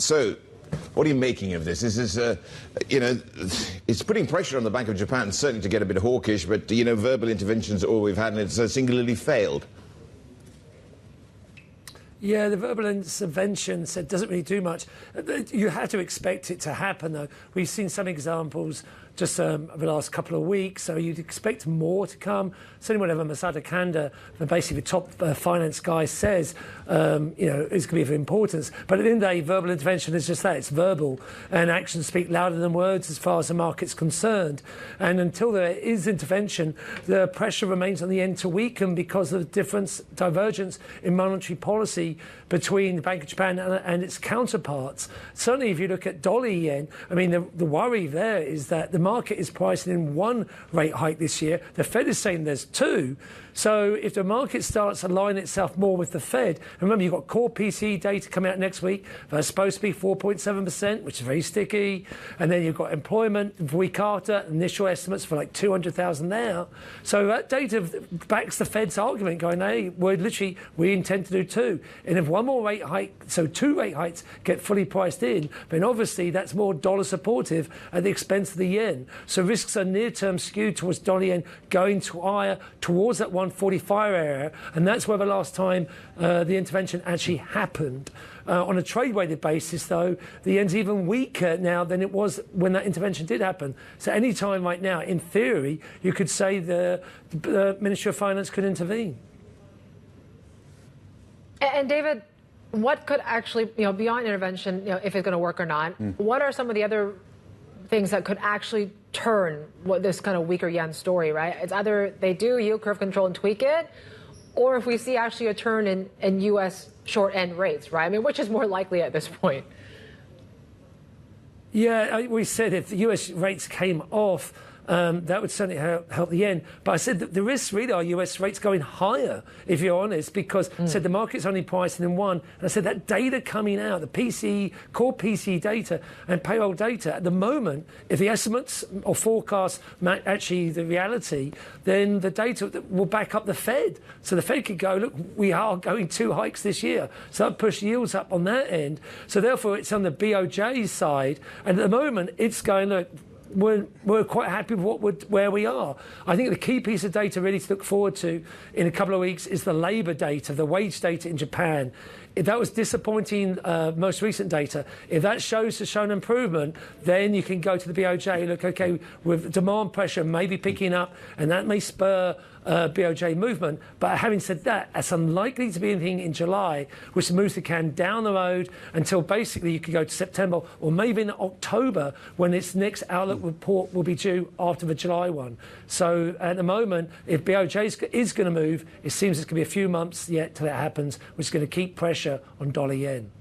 So, what are you making of this? This is, you know, it's putting pressure on the Bank of Japan, certainly to get a bit hawkish, but, you know, verbal interventions are all we've had, and it's singularly failed. Yeah, the verbal intervention doesn't really do much. You had to expect it to happen, though. We've seen some examples just over the last couple of weeks, so you'd expect more to come. Certainly whatever Masada Kanda, basically the top finance guy, says, you know, is going to be of importance. But at the end of the day, verbal intervention is just that. It's verbal, and actions speak louder than words as far as the market's concerned. And until there is intervention, the pressure remains on the yen to weaken because of the divergence in monetary policy between the Bank of Japan and its counterparts. Certainly, if you look at dollar yen, I mean, the worry there is that the market is pricing in one rate hike this year. The Fed is saying there's two. So if the market starts to align itself more with the Fed, and remember, you've got core PCE data coming out next week. That's supposed to be 4.7%, which is very sticky. And then you've got employment the week after, initial estimates for like 200,000 now. So that data backs the Fed's argument, going, hey, we intend to do two. And if one more rate hike, so two rate hikes get fully priced in, then obviously that's more dollar supportive at the expense of the yen. So risks are near-term skewed towards dollar yen going to higher towards that 145 area, and that's where the last time the intervention actually happened. On a trade-weighted basis, though, the yen's even weaker now than it was when that intervention did happen. So any time right now, in theory, you could say the Ministry of Finance could intervene. And David, what could actually, you know, beyond intervention, you know, if it's going to work or not, what are some of the other things that could actually turn this kind of weaker yen story, right? It's either they do yield curve control and tweak it, or if we see actually a turn in U.S. short end rates, right? I mean, which is more likely at this point? Yeah, we said if the U.S. rates came off, that would certainly help the yen. But I said that the risks really are US rates going higher, if you're honest, because I said the market's only pricing in one. And I said that data coming out, the PCE, core PCE data and payroll data, at the moment, if the estimates or forecasts match actually the reality, then the data will back up the Fed. So the Fed could go, look, we are going 2 hikes this year. So that push yields up on that end. So therefore, it's on the BOJ side. And at the moment, it's going, look, we're quite happy with where we are. I think the key piece of data really to look forward to in a couple of weeks is the labour data, the wage data in Japan. If that was disappointing, most recent data, if that shows an improvement, then you can go to the BOJ, look, okay, with demand pressure maybe picking up, and that may spur BOJ movement. But having said that, it's unlikely to be anything in July, which moves the can down the road until basically you could go to September or maybe in October, when its next outlook report will be due after the July one. So at the moment, if BOJ is going to move, it seems it's going to be a few months yet till it happens, which is going to keep pressure on dollar yen.